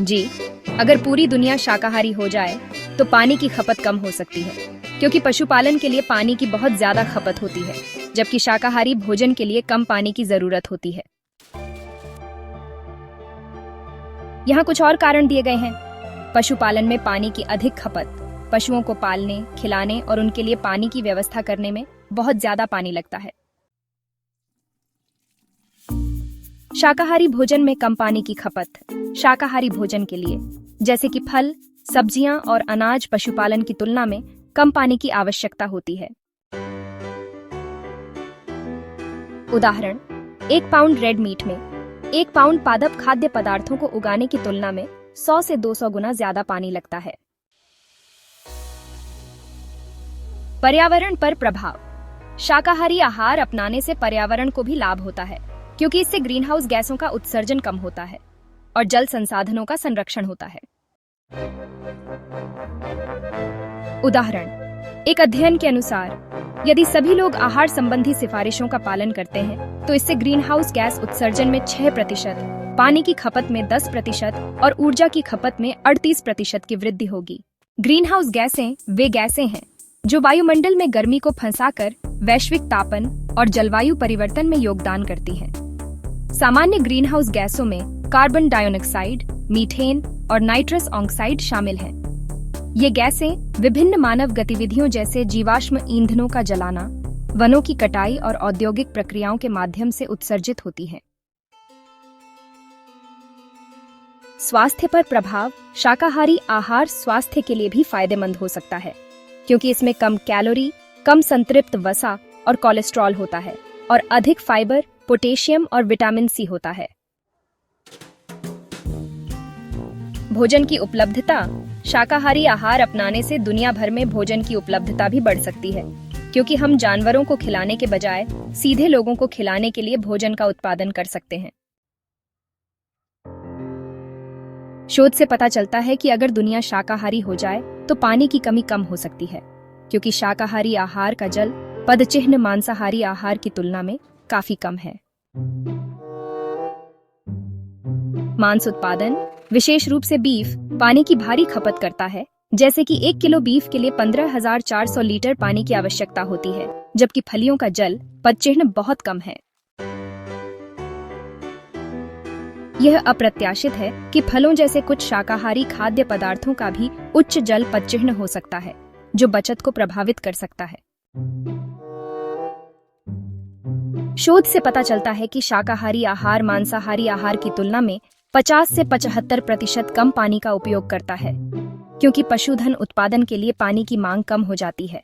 जी, अगर पूरी दुनिया शाकाहारी हो जाए तो पानी की खपत कम हो सकती है, क्योंकि पशुपालन के लिए पानी की बहुत ज्यादा खपत होती है, जबकि शाकाहारी भोजन के लिए कम पानी की जरूरत होती है। यहाँ कुछ और कारण दिए गए हैं। पशुपालन में पानी की अधिक खपत। पशुओं को पालने, खिलाने और उनके लिए पानी की व्यवस्था करने में बहुत ज्यादा पानी लगता है। शाकाहारी भोजन में कम पानी की खपत। शाकाहारी भोजन के लिए जैसे कि फल, सब्जियां और अनाज पशुपालन की तुलना में कम पानी की आवश्यकता होती है। उदाहरण, 1 पाउंड रेड मीट में 1 पाउंड पादप खाद्य पदार्थों को उगाने की तुलना में 100 से 200 गुना ज्यादा पानी लगता है। पर्यावरण पर प्रभाव। शाकाहारी आहार अपनाने से पर्यावरण को भी लाभ होता है, क्योंकि इससे ग्रीनहाउस गैसों का उत्सर्जन कम होता है और जल संसाधनों का संरक्षण होता है। उदाहरण, एक अध्ययन के अनुसार यदि सभी लोग आहार संबंधी सिफारिशों का पालन करते हैं तो इससे ग्रीनहाउस गैस उत्सर्जन में 6%, पानी की खपत में 10% और ऊर्जा की खपत में 38% की वृद्धि होगी। ग्रीनहाउस गैसें वे गैसें हैं जो वायुमंडल में गर्मी को फंसाकर वैश्विक तापन और जलवायु परिवर्तन में योगदान करती हैं। सामान्य ग्रीनहाउस गैसों में कार्बन डाइऑक्साइड, मीथेन और नाइट्रस ऑक्साइड शामिल हैं। ये गैसें विभिन्न मानव गतिविधियों जैसे जीवाश्म ईंधनों का जलाना, वनों की कटाई और औद्योगिक प्रक्रियाओं के माध्यम से उत्सर्जित होती हैं। स्वास्थ्य पर प्रभाव। शाकाहारी आहार स्वास्थ्य के लिए भी फायदेमंद हो सकता है, क्योंकि इसमें कम कैलोरी, कम संतृप्त वसा और कोलेस्ट्रॉल होता है और अधिक फाइबर, पोटेशियम और विटामिन सी होता है। भोजन की उपलब्धता। शाकाहारी आहार अपनाने से दुनिया भर में भोजन की उपलब्धता भी बढ़ सकती है, क्योंकि हम जानवरों को खिलाने के बजाय सीधे लोगों को खिलाने के लिए भोजन का उत्पादन कर सकते हैं। शोध से पता चलता है कि अगर दुनिया शाकाहारी हो जाए तो पानी की कमी कम हो सकती है, क्योंकि शाकाहारी आहार का जल पदचिह्न मांसाहारी आहार की तुलना में काफी कम है। मांस उत्पादन, विशेष रूप से बीफ, पानी की भारी खपत करता है। जैसे कि 1 किलो बीफ के लिए 15,400 लीटर पानी की आवश्यकता होती है, जबकि फलियों का जल पदचिह्न बहुत कम है। यह अप्रत्याशित है कि फलों जैसे कुछ शाकाहारी खाद्य पदार्थों का भी उच्च जल पदचिह्न हो सकता है, जो बचत को प्रभावित कर सकता है। शोध से पता चलता है कि शाकाहारी आहार मांसाहारी आहार की तुलना में 50 से 75% कम पानी का उपयोग करता है, क्योंकि पशुधन उत्पादन के लिए पानी की मांग कम हो जाती है।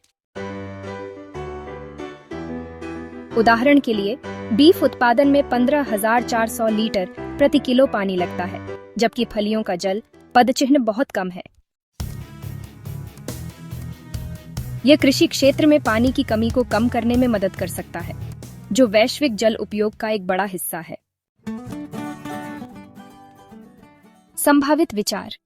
उदाहरण के लिए, बीफ उत्पादन में 15,400 लीटर प्रति किलो पानी लगता है, जबकि फलियों का जल पदचिह्न बहुत कम है। यह कृषि क्षेत्र में पानी की कमी को कम करने में मदद कर सकता है, जो वैश्विक जल उपयोग का एक बड़ा हिस्सा है। संभावित विचार।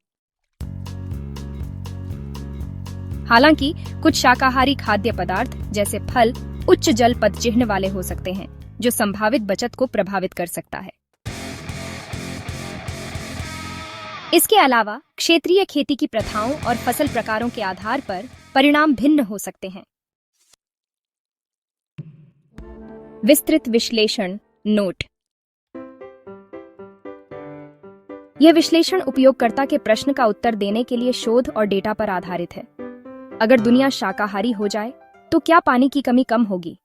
हालांकि कुछ शाकाहारी खाद्य पदार्थ जैसे फल उच्च जल पदचिह्न वाले हो सकते हैं, जो संभावित बचत को प्रभावित कर सकता है। इसके अलावा क्षेत्रीय खेती की प्रथाओं और फसल प्रकारों के आधार पर परिणाम भिन्न हो सकते हैं। विस्तृत विश्लेषण नोट। यह विश्लेषण उपयोगकर्ता के प्रश्न का उत्तर देने के लिए शोध और डेटा पर आधारित है। अगर दुनिया शाकाहारी हो जाए तो क्या पानी की कमी कम होगी?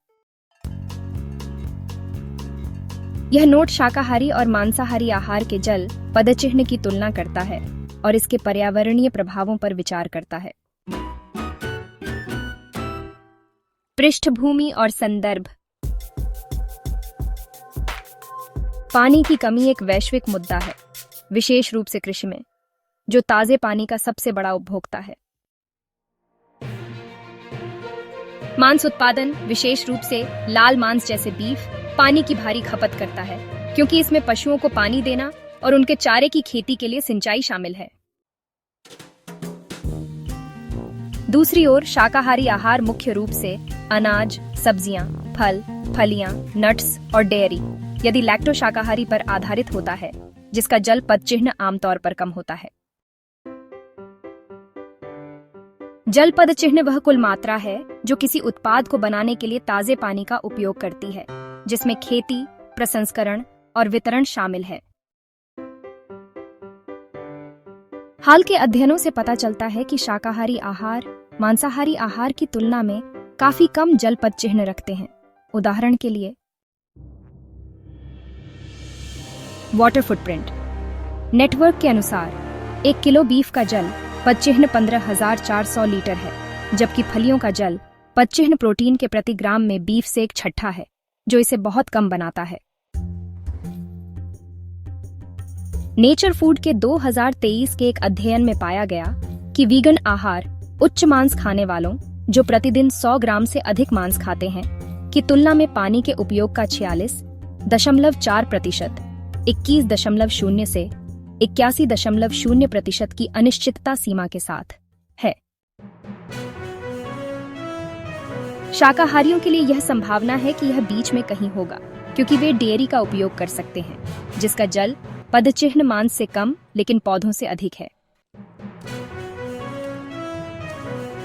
यह नोट शाकाहारी और मांसाहारी आहार के जल पदचिह्न की तुलना करता है और इसके पर्यावरणीय प्रभावों पर विचार करता है। पृष्ठभूमि और संदर्भ। पानी की कमी एक वैश्विक मुद्दा है, विशेष रूप से कृषि में, जो ताजे पानी का सबसे बड़ा उपभोक्ता है। मांस उत्पादन, विशेष रूप से लाल मांस जैसे बीफ, पानी की भारी खपत करता है, क्योंकि इसमें पशुओं को पानी देना और उनके चारे की खेती के लिए सिंचाई शामिल है। दूसरी ओर शाकाहारी आहार मुख्य रूप से अनाज, सब्जियां, फल, फलियां, नट्स और डेयरी, यदि लैक्टो शाकाहारी पर आधारित होता है। जिसका जल पद चिह्न आमतौर पर कम होता है। जल पद चिह्न वह कुल मात्रा है जो किसी उत्पाद को बनाने के लिए ताजे पानी का उपयोग करती है, जिसमें खेती, प्रसंस्करण और वितरण शामिल है। हाल के अध्ययनों से पता चलता है कि शाकाहारी आहार मांसाहारी आहार की तुलना में काफी कम जल पद चिह्न रखते हैं। उदाहरण के लिए वाटर फुटप्रिंट नेटवर्क के अनुसार 1 किलो बीफ का जल पद चिह्न 15,400 लीटर है, जबकि फलियों का जल पद चिह्न प्रोटीन के प्रति ग्राम में बीफ से 1/6 है, जो इसे बहुत कम बनाता है। नेचर फूड के 2023 के एक अध्ययन में पाया गया कि वीगन आहार उच्च मांस खाने वालों जो प्रतिदिन 100 ग्राम से अधिक मांस खाते हैं की तुलना में पानी के उपयोग का 46.4%, 21.0 से 81.0% की अनिश्चितता सीमा के साथ है। शाकाहारियों के लिए यह संभावना है कि यह बीच में कहीं होगा, क्योंकि वे डेयरी का उपयोग कर सकते हैं, जिसका जल पद चिह्न मांस से कम लेकिन पौधों से अधिक है।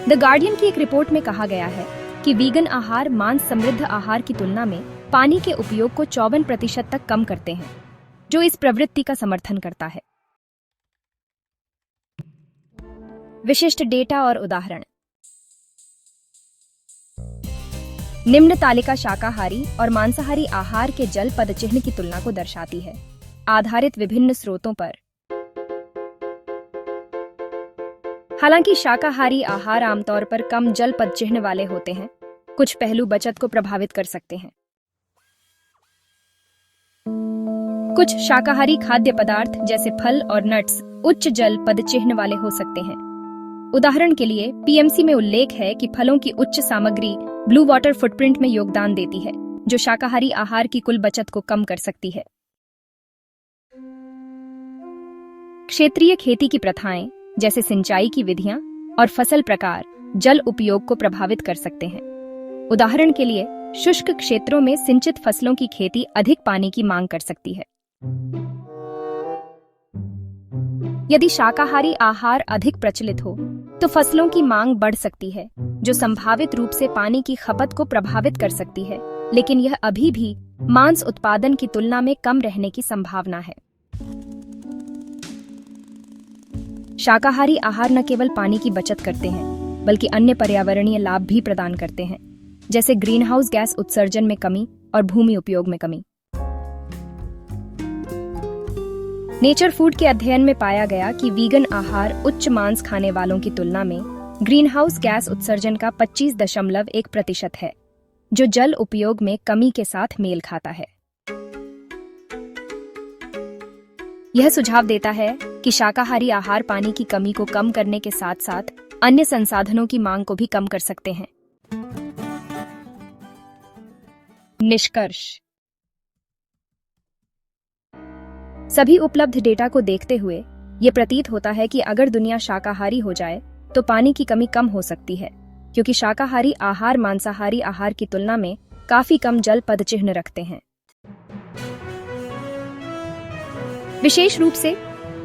द गार्डियन की एक रिपोर्ट में कहा गया है कि वीगन आहार मांस समृद्ध आहार की तुलना में पानी के उपयोग को 54% तक कम करते हैं, जो इस प्रवृत्ति का समर्थन करता है। विशिष्ट डेटा और उदाहरण। निम्न तालिका शाकाहारी और मांसाहारी आहार के जल पद चिह्न की तुलना को दर्शाती है, आधारित विभिन्न स्रोतों पर। हालांकि शाकाहारी आहार आमतौर पर कम जल पद चिह्न वाले होते हैं, कुछ पहलू बचत को प्रभावित कर सकते हैं। कुछ शाकाहारी खाद्य पदार्थ जैसे फल और नट्स उच्च जल पद चिह्न वाले हो सकते हैं। उदाहरण के लिए पीएमसी में उल्लेख है कि फलों की उच्च सामग्री ब्लू वाटर फुटप्रिंट में योगदान देती है, जो शाकाहारी आहार की कुल बचत को कम कर सकती है। क्षेत्रीय खेती की प्रथाएं जैसे सिंचाई की विधियां और फसल प्रकार जल उपयोग को प्रभावित कर सकते हैं। उदाहरण के लिए शुष्क क्षेत्रों में सिंचित फसलों की खेती अधिक पानी की मांग कर सकती है। यदि शाकाहारी आहार अधिक प्रचलित हो तो फसलों की मांग बढ़ सकती है, जो संभावित रूप से पानी की खपत को प्रभावित कर सकती है, लेकिन यह अभी भी मांस उत्पादन की तुलना में कम रहने की संभावना है। शाकाहारी आहार न केवल पानी की बचत करते हैं, बल्कि अन्य पर्यावरणीय लाभ भी प्रदान करते हैं, जैसे ग्रीनहाउस गैस उत्सर्जन में कमी और भूमि उपयोग में कमी। नेचर फूड के अध्ययन में पाया गया कि वीगन आहार उच्च मांस खाने वालों की तुलना में ग्रीनहाउस गैस उत्सर्जन का 25.1% है, जो जल उपयोग में कमी के साथ मेल खाता है। यह सुझाव देता है कि शाकाहारी आहार पानी की कमी को कम करने के साथ साथ अन्य संसाधनों की मांग को भी कम कर सकते हैं। निष्कर्ष। सभी उपलब्ध डेटा को देखते हुए ये प्रतीत होता है कि अगर दुनिया शाकाहारी हो जाए तो पानी की कमी कम हो सकती है, क्योंकि शाकाहारी आहार मांसाहारी आहार की तुलना में काफी कम जल पद चिह्न रखते हैं। विशेष रूप से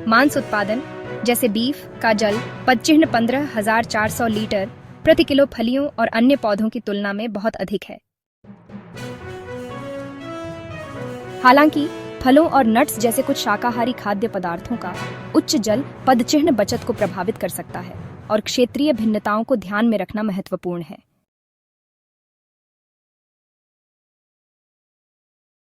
मांस उत्पादन जैसे बीफ का जल पद चिह्न 15,400 लीटर प्रति किलो फलियों और अन्य पौधों की तुलना में बहुत अधिक है। हालांकि फलों और नट्स जैसे कुछ शाकाहारी खाद्य पदार्थों का उच्च जल पद चिह्न बचत को प्रभावित कर सकता है और क्षेत्रीय भिन्नताओं को ध्यान में रखना महत्वपूर्ण है।